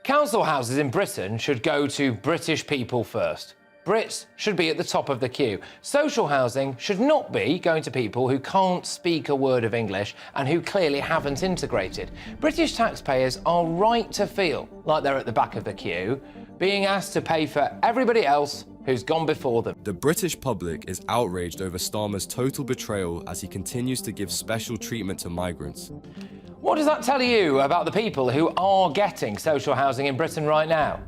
Council houses in Britain should go to British people first. Brits should be at the top of the queue. Social housing should not be going to people who can't speak a word of English and who clearly haven't integrated. British taxpayers are right to feel like they're at the back of the queue, being asked to pay for everybody else who's gone before them. The British public is outraged over Starmer's total betrayal as he continues to give special treatment to migrants. What does that tell you about the people who are getting social housing in Britain right now?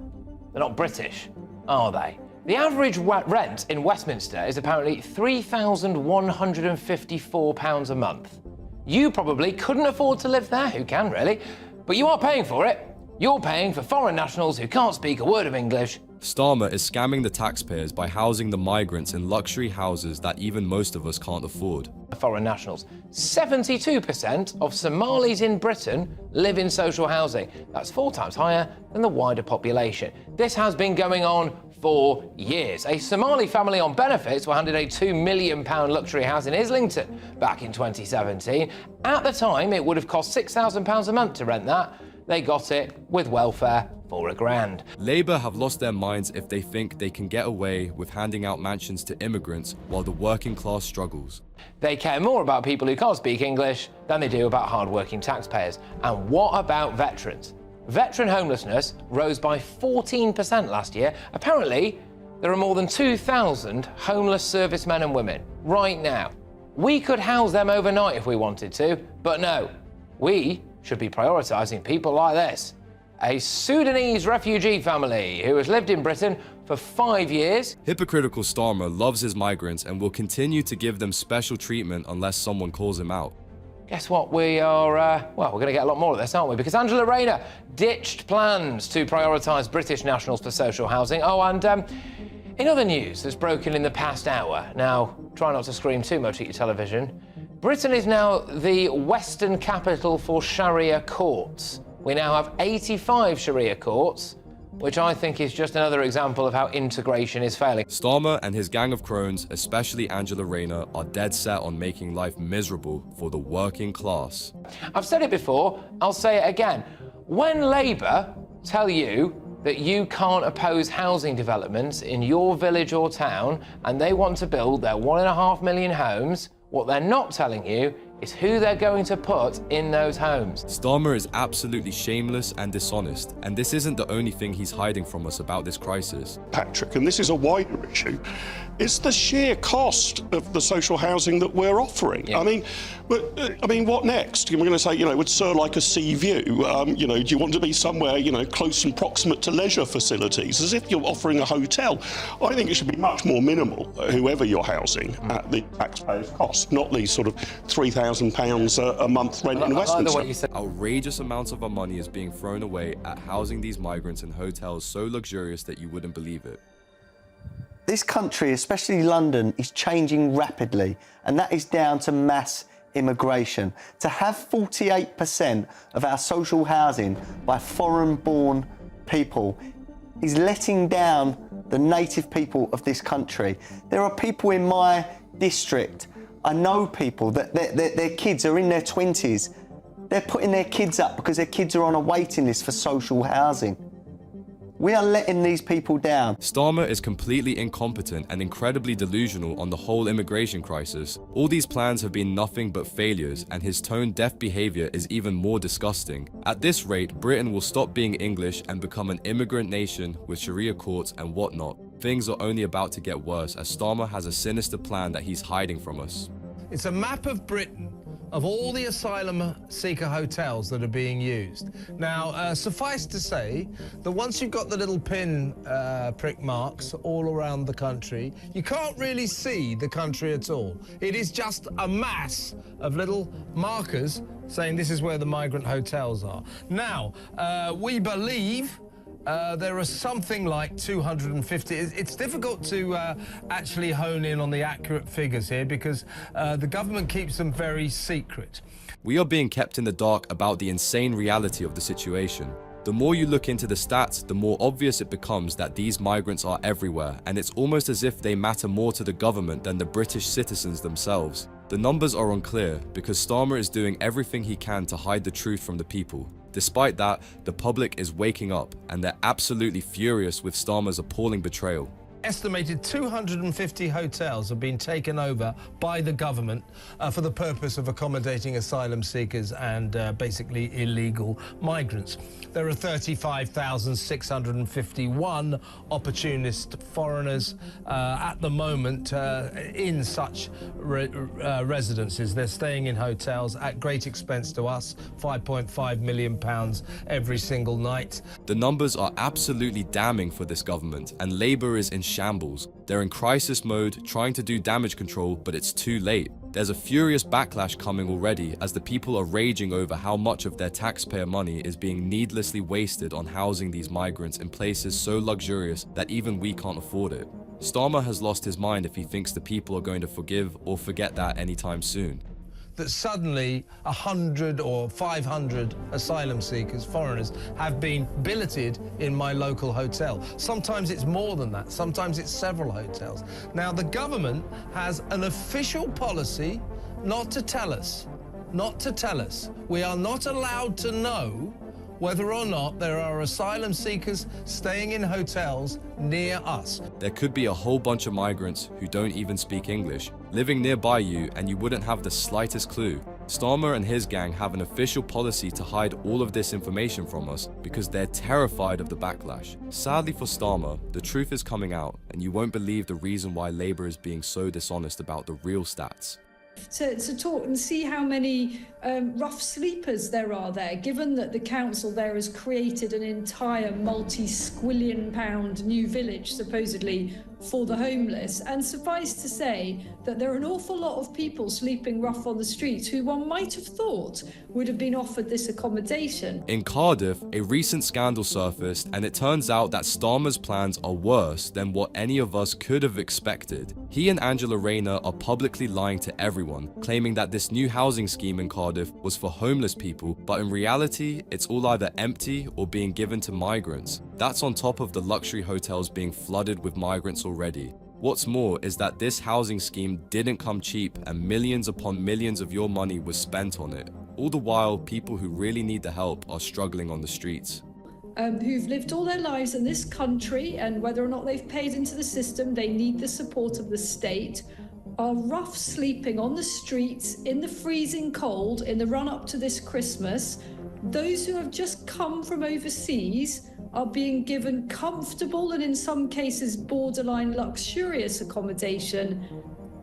They're not British, are they? The average rent in Westminster is apparently £3,154 a month. You probably couldn't afford to live there, who can really? But you are paying for it. You're paying for foreign nationals who can't speak a word of English. Starmer is scamming the taxpayers by housing the migrants in luxury houses that even most of us can't afford. Foreign nationals. 72% of Somalis in Britain live in social housing. That's 4 times higher than the wider population. This has been going on for years. A Somali family on benefits were handed a £2 million luxury house in Islington back in 2017. At the time, it would have cost £6,000 a month to rent that. They got it with welfare for £1,000. Labour have lost their minds if they think they can get away with handing out mansions to immigrants while the working class struggles. They care more about people who can't speak English than they do about hard-working taxpayers. And what about veterans? Veteran homelessness rose by 14% last year. Apparently, there are more than 2,000 homeless servicemen and women right now. We could house them overnight if we wanted to, but no. We should be prioritising people like this. A Sudanese refugee family who has lived in Britain for 5 years. Hypocritical Starmer loves his migrants and will continue to give them special treatment unless someone calls him out. Guess what? We are, well, we're going to get a lot more of this, aren't we? Because Angela Rayner ditched plans to prioritise British nationals for social housing. Oh, and in other news that's broken in the past hour, now, try not to scream too much at your television, Britain is now the Western capital for Sharia courts. We now have 85 Sharia courts, which I think is just another example of how integration is failing. Starmer and his gang of crones, especially Angela Rayner, are dead set on making life miserable for the working class. I've said it before, I'll say it again. When Labour tell you that you can't oppose housing developments in your village or town and they want to build their 1.5 million homes, what they're not telling you is who they're going to put in those homes. Starmer is absolutely shameless and dishonest, and this isn't the only thing he's hiding from us about this crisis. Patrick, and this is a wider issue, it's the sheer cost of the social housing that we're offering. Yeah. I mean, what next? We're going to say, would Sir like a sea view? Do you want to be somewhere, close and proximate to leisure facilities, as if you're offering a hotel? I think it should be much more minimal, whoever you're housing, at the taxpayer's cost, not these sort of £3,000 a month rent in Westminster. Outrageous amounts of our money is being thrown away at housing these migrants in hotels so luxurious that you wouldn't believe it. This country, especially London, is changing rapidly, and that is down to mass immigration. To have 48% of our social housing by foreign-born people is letting down the native people of this country. There are people in my district, I know people that their kids are in their 20s. They're putting their kids up because their kids are on a waiting list for social housing. We are letting these people down. Starmer is completely incompetent and incredibly delusional on the whole immigration crisis. All these plans have been nothing but failures, and his tone-deaf behaviour is even more disgusting. At this rate, Britain will stop being English and become an immigrant nation with Sharia courts and whatnot. Things are only about to get worse as Starmer has a sinister plan that he's hiding from us. It's a map of Britain of all the asylum seeker hotels that are being used. Now, suffice to say that once you've got the little pin prick marks all around the country, you can't really see the country at all. It is just a mass of little markers saying this is where the migrant hotels are. Now, we believe there are something like 250. It's difficult to actually hone in on the accurate figures here because the government keeps them very secret. We are being kept in the dark about the insane reality of the situation. The The more you look into the stats, the more obvious it becomes that these migrants are everywhere, and it's almost as if they matter more to the government than the British citizens themselves. The numbers are unclear because Starmer is doing everything he can to hide the truth from the people. Despite that, the public is waking up, and they're absolutely furious with Starmer's appalling betrayal. Estimated 250 hotels have been taken over by the government for the purpose of accommodating asylum seekers and basically illegal migrants. There are 35,651 opportunist foreigners at the moment in such residences. They're staying in hotels at great expense to us, £5.5 million every single night. The numbers are absolutely damning for this government, and Labour is in shambles. They're in crisis mode, trying to do damage control, but it's too late. There's a furious backlash coming already as the people are raging over how much of their taxpayer money is being needlessly wasted on housing these migrants in places so luxurious that even we can't afford it. Starmer has lost his mind if he thinks the people are going to forgive or forget that anytime soon. That suddenly 100 or 500 asylum seekers, foreigners, have been billeted in my local hotel. Sometimes it's more than that. Sometimes it's several hotels. Now, the government has an official policy not to tell us. We are not allowed to know whether or not there are asylum seekers staying in hotels near us. There could be a whole bunch of migrants who don't even speak English, living nearby you, and you wouldn't have the slightest clue. Starmer and his gang have an official policy to hide all of this information from us because they're terrified of the backlash. Sadly for Starmer, the truth is coming out, and you won't believe the reason why Labour is being so dishonest about the real stats. To talk and see how many rough sleepers there are there, given that the council there has created an entire multi-squillion pound new village, supposedly, for the homeless. And suffice to say that there are an awful lot of people sleeping rough on the streets who one might have thought would have been offered this accommodation. In Cardiff, a recent scandal surfaced, and it turns out that Starmer's plans are worse than what any of us could have expected. He and Angela Rayner are publicly lying to everyone, claiming that this new housing scheme in Cardiff was for homeless people, but in reality, it's all either empty or being given to migrants. That's on top of the luxury hotels being flooded with migrants already. What's more is that this housing scheme didn't come cheap, and millions upon millions of your money was spent on it. All the while, people who really need the help are struggling on the streets. Who've lived all their lives in this country, and whether or not they've paid into the system, they need the support of the state, are rough sleeping on the streets in the freezing cold in the run-up to this Christmas. Those who have just come from overseas are being given comfortable and in some cases borderline luxurious accommodation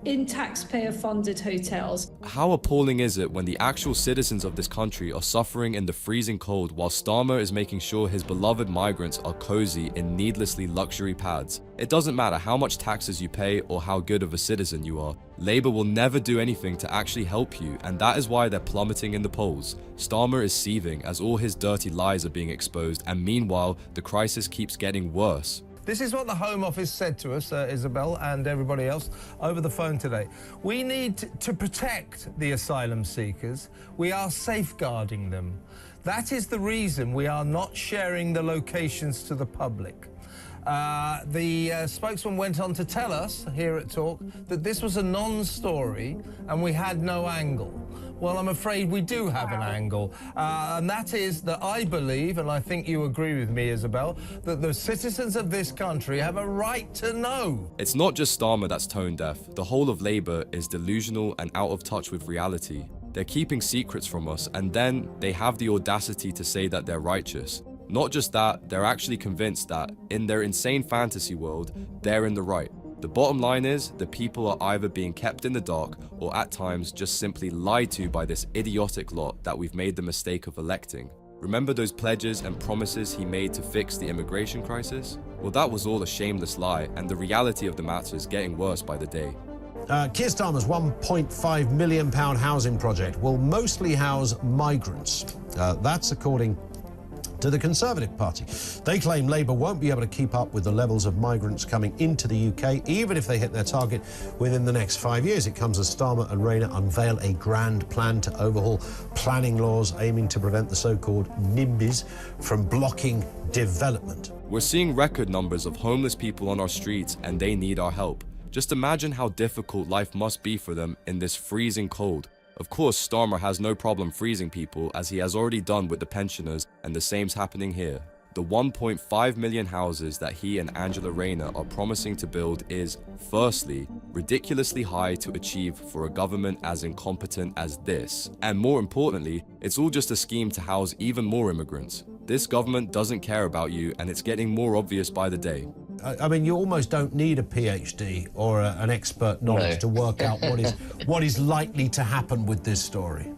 in taxpayer-funded hotels. How appalling is it when the actual citizens of this country are suffering in the freezing cold while Starmer is making sure his beloved migrants are cozy in needlessly luxury pads? It doesn't matter how much taxes you pay or how good of a citizen you are. Labour will never do anything to actually help you, and that is why they're plummeting in the polls. Starmer is seething as all his dirty lies are being exposed, and meanwhile, the crisis keeps getting worse. This is what the Home Office said to us, Isabel, and everybody else, over the phone today. We need to protect the asylum seekers. We are safeguarding them. That is the reason we are not sharing the locations to the public. The spokesman went on to tell us here at Talk that this was a non-story and we had no angle. Well, I'm afraid we do have an angle, and that is that I believe, and I think you agree with me, Isabel, that the citizens of this country have a right to know. It's not just Starmer that's tone deaf. The whole of Labour is delusional and out of touch with reality. They're keeping secrets from us, and then they have the audacity to say that they're righteous. Not just that, they're actually convinced that, in their insane fantasy world, they're in the right. The bottom line is, the people are either being kept in the dark or at times just simply lied to by this idiotic lot that we've made the mistake of electing. Remember those pledges and promises he made to fix the immigration crisis? Well, that was all a shameless lie, and the reality of the matter is getting worse by the day. Keir Starmer's £1.5 million housing project will mostly house migrants. That's according to the Conservative Party. They claim Labour won't be able to keep up with the levels of migrants coming into the UK, even if they hit their target within the next 5 years. It comes as Starmer and Rayner unveil a grand plan to overhaul planning laws aiming to prevent the so-called NIMBYs from blocking development. We're seeing record numbers of homeless people on our streets, and they need our help. Just imagine how difficult life must be for them in this freezing cold. Of course, Starmer has no problem freezing people, as he has already done with the pensioners, and the same's happening here. The 1.5 million houses that he and Angela Rayner are promising to build is, firstly, ridiculously high to achieve for a government as incompetent as this. And more importantly, it's all just a scheme to house even more immigrants. This government doesn't care about you, and it's getting more obvious by the day. I mean, you almost don't need a PhD or an expert knowledge to work out what is likely to happen with this story.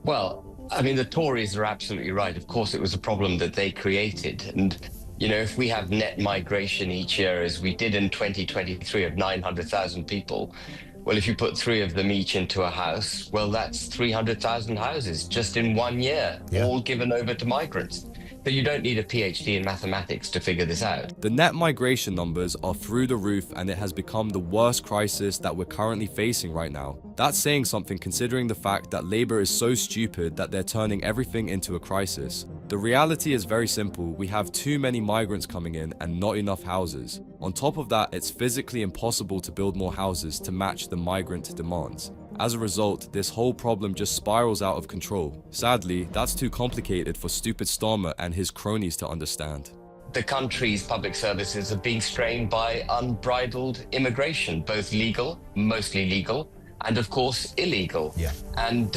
Well, I mean, the Tories are absolutely right. Of course, it was a problem that they created. And, you know, if we have net migration each year, as we did in 2023 of 900,000 people, well, if you put 3 of them each into a house, well, that's 300,000 houses just in 1 year, all given over to migrants. So you don't need a PhD in mathematics to figure this out. The net migration numbers are through the roof, and it has become the worst crisis that we're currently facing right now. That's saying something, considering the fact that Labour is so stupid that they're turning everything into a crisis. The reality is very simple. We have too many migrants coming in and not enough houses. On top of that, it's physically impossible to build more houses to match the migrant demands. As a result, this whole problem just spirals out of control. Sadly, that's too complicated for stupid Starmer and his cronies to understand. The country's public services are being strained by unbridled immigration, both legal, mostly legal, and of course illegal. And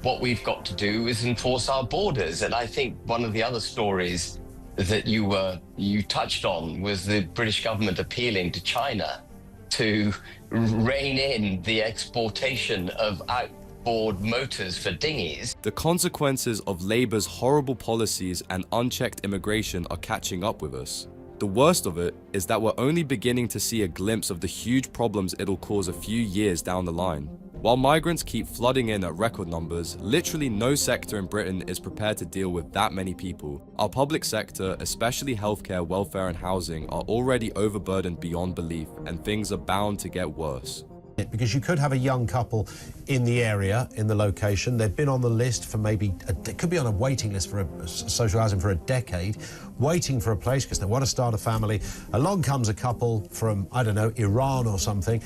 what we've got to do is enforce our borders. And I think one of the other stories that you touched on was the British government appealing to China to rein in the exportation of outboard motors for dinghies. The consequences of Labour's horrible policies and unchecked immigration are catching up with us. The worst of it is that we're only beginning to see a glimpse of the huge problems it'll cause a few years down the line. While migrants keep flooding in at record numbers, literally no sector in Britain is prepared to deal with that many people. Our public sector, especially healthcare, welfare and housing, are already overburdened beyond belief, and things are bound to get worse. Because you could have a young couple in the area, in the location. They've been on the list for maybe, could be on a waiting list for social housing for a decade, waiting for a place because they want to start a family. Along comes a couple from, I don't know, Iran or something.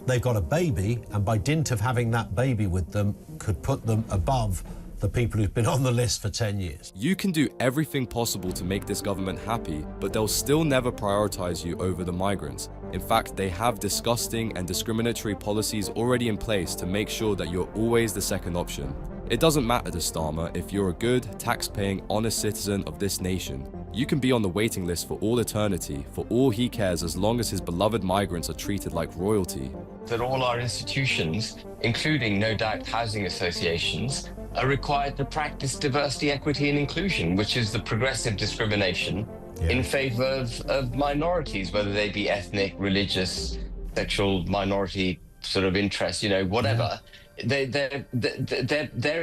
They've got a baby, and by dint of having that baby with them, could put them above the people who've been on the list for 10 years. You can do everything possible to make this government happy, but they'll still never prioritize you over the migrants. In fact, they have disgusting and discriminatory policies already in place to make sure that you're always the second option. It doesn't matter to Starmer if you're a good, tax-paying, honest citizen of this nation. You can be on the waiting list for all eternity, for all he cares, as long as his beloved migrants are treated like royalty. That all our institutions, including no doubt housing associations, are required to practice diversity, equity and inclusion, which is the progressive discrimination in favor of minorities, whether they be ethnic, religious, sexual minority sort of interest, you know, whatever. They're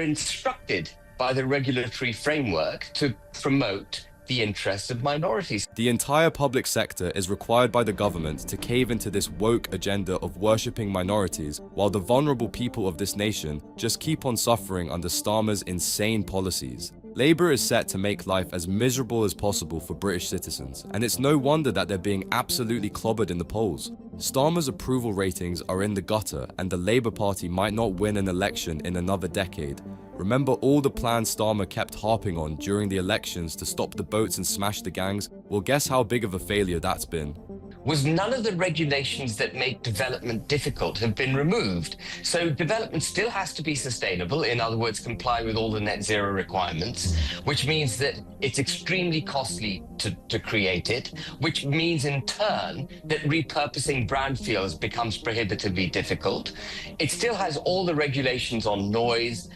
instructed by the regulatory framework to promote the interests of minorities. The entire public sector is required by the government to cave into this woke agenda of worshipping minorities, while the vulnerable people of this nation just keep on suffering under Starmer's insane policies. Labour is set to make life as miserable as possible for British citizens, and it's no wonder that they're being absolutely clobbered in the polls. Starmer's approval ratings are in the gutter, and the Labour Party might not win an election in another decade. Remember all the plans Starmer kept harping on during the elections to stop the boats and smash the gangs? Well, guess how big of a failure that's been. Was none of the regulations that make development difficult have been removed. So development still has to be sustainable, in other words, comply with all the net zero requirements, which means that it's extremely costly to create it, which means in turn that repurposing brownfields becomes prohibitively difficult. It still has all the regulations on noise,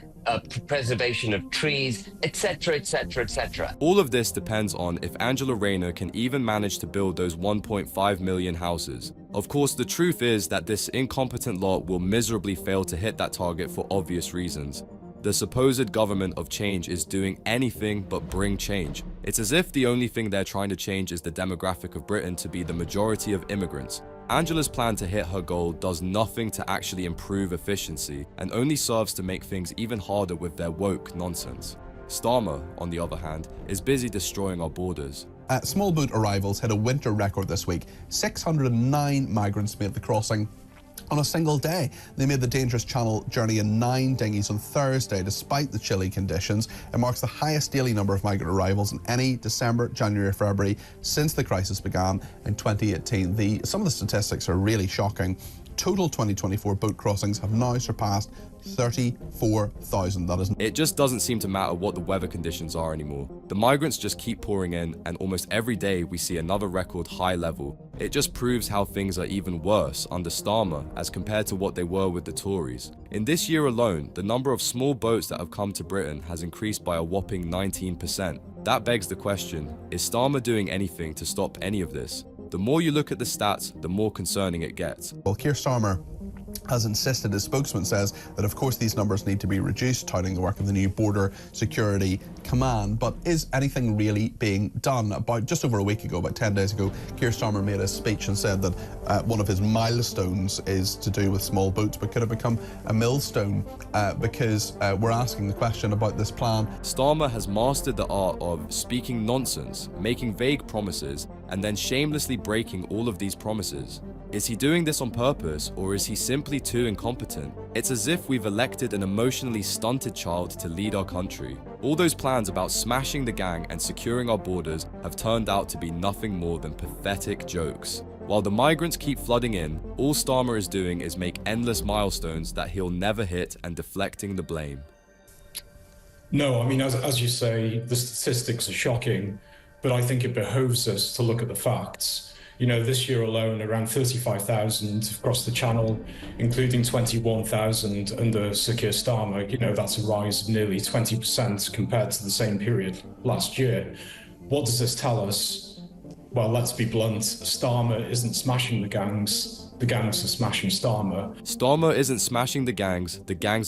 preservation of trees, etc., etc., etc. All of this depends on if Angela Rayner can even manage to build those 1.5 million houses. Of course, the truth is that this incompetent lot will miserably fail to hit that target for obvious reasons. the supposed government of change is doing anything but bring change. It's as if the only thing they're trying to change is the demographic of Britain to be the majority of immigrants. Angela's plan to hit her goal does nothing to actually improve efficiency and only serves to make things even harder with their woke nonsense. Starmer, on the other hand, is busy destroying our borders. Small boat arrivals hit a winter record this week. 609 migrants made the crossing on a single day. They made the dangerous channel journey in 9 dinghies on Thursday, despite the chilly conditions. It marks the highest daily number of migrant arrivals in any December, January, or February since the crisis began in 2018. Some of the statistics are really shocking. Total 2024 boat crossings have now surpassed 34,000. That is. It just doesn't seem to matter what the weather conditions are anymore. The migrants just keep pouring in, and almost every day we see another record high level. It just proves how things are even worse under Starmer as compared to what they were with the Tories. In this year alone, the number of small boats that have come to Britain has increased by a whopping 19%. That begs the question, is Starmer doing anything to stop any of this? The more you look at the stats, the more concerning it gets. Well, Keir Starmer has insisted, his spokesman says, that of course these numbers need to be reduced, touting the work of the new Border Security Command. But is anything really being done? About just over a week ago, about 10 days ago, Keir Starmer made a speech and said that one of his milestones is to do with small boats, but could have become a millstone because we're asking the question about this plan. Starmer has mastered the art of speaking nonsense, making vague promises, and then shamelessly breaking all of these promises. Is he doing this on purpose, or is he simply too incompetent? It's as if we've elected an emotionally stunted child to lead our country. All those plans about smashing the gang and securing our borders have turned out to be nothing more than pathetic jokes. While the migrants keep flooding in, all Starmer is doing is make endless milestones that he'll never hit and deflecting the blame. No, I mean, as you say, the statistics are shocking, but I think it behoves us to look at the facts. You know, this year alone, around 35,000 have crossed the channel, including 21,000 under Sir Keir Starmer. You know, that's a rise of nearly 20% compared to the same period last year. What does this tell us? Well, let's be blunt, Starmer isn't smashing the gangs are smashing Starmer. Starmer isn't smashing the gangs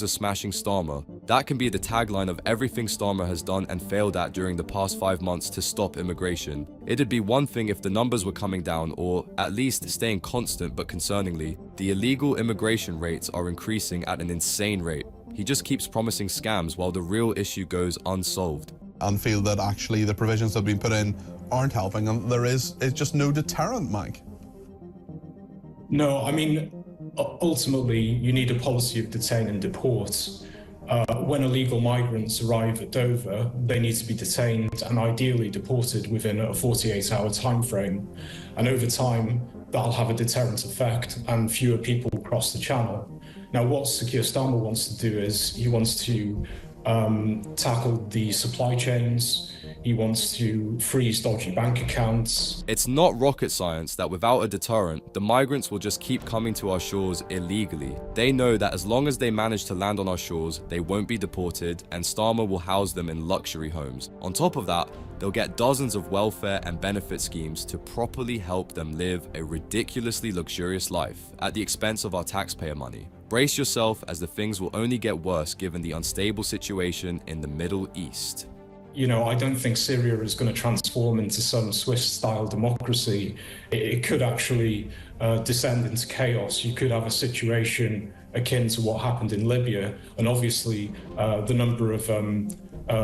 are smashing Starmer. That can be the tagline of everything Starmer has done and failed at during the past 5 months to stop immigration. It'd be one thing if the numbers were coming down, or at least staying constant, but concerningly, the illegal immigration rates are increasing at an insane rate. He just keeps promising scams while the real issue goes unsolved. And feel that actually the provisions that have been put in aren't helping, and it's just no deterrent, Mike. No, I mean, ultimately, you need a policy of detain and deport. When illegal migrants arrive at Dover, they need to be detained and ideally deported within a 48-hour time frame. And over time, that'll have a deterrent effect and fewer people cross the channel. Now, what Sir Keir Starmer wants to do is he wants to tackle the supply chains. He wants to freeze dodgy bank accounts. It's not rocket science that without a deterrent, the migrants will just keep coming to our shores illegally. They know that as long as they manage to land on our shores, they won't be deported, and Starmer will house them in luxury homes. On top of that, they'll get dozens of welfare and benefit schemes to properly help them live a ridiculously luxurious life at the expense of our taxpayer money. Brace yourself, as the things will only get worse given the unstable situation in the Middle East. You know, I don't think Syria is going to transform into some Swiss-style democracy. It could actually descend into chaos. You could have a situation akin to what happened in Libya, and obviously the number of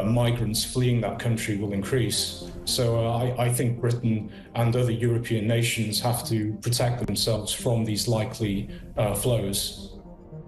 migrants fleeing that country will increase. So I think Britain and other European nations have to protect themselves from these likely flows.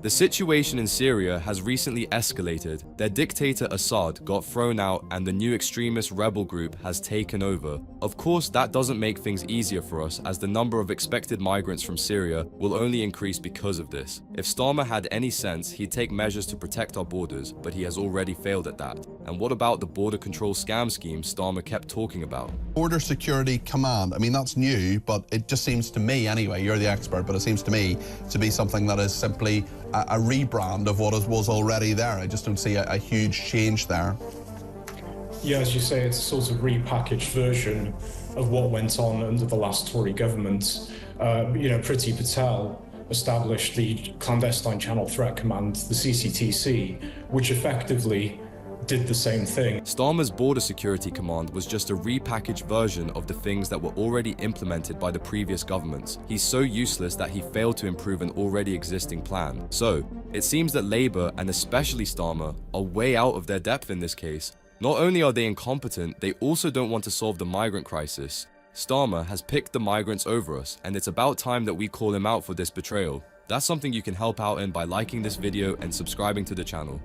The situation in Syria has recently escalated. Their dictator Assad got thrown out and the new extremist rebel group has taken over. Of course, that doesn't make things easier for us, as the number of expected migrants from Syria will only increase because of this. If Starmer had any sense, he'd take measures to protect our borders, but he has already failed at that. And what about the border control scam scheme Starmer kept talking about? Border Security Command, I mean, that's new, but it just seems to me, anyway, you're the expert, but it seems to me to be something that is simply a rebrand of what was already there. I just don't see a huge change there. Yeah, as you say, it's a sort of repackaged version of what went on under the last Tory government. You know, Priti Patel established the Clandestine Channel Threat Command, the CCTC, which effectively did the same thing. Starmer's Border Security Command was just a repackaged version of the things that were already implemented by the previous governments. He's so useless that he failed to improve an already existing plan. So, it seems that Labour, and especially Starmer, are way out of their depth in this case. Not only are they incompetent, they also don't want to solve the migrant crisis. Starmer has picked the migrants over us, and it's about time that we call him out for this betrayal. That's something you can help out in by liking this video and subscribing to the channel.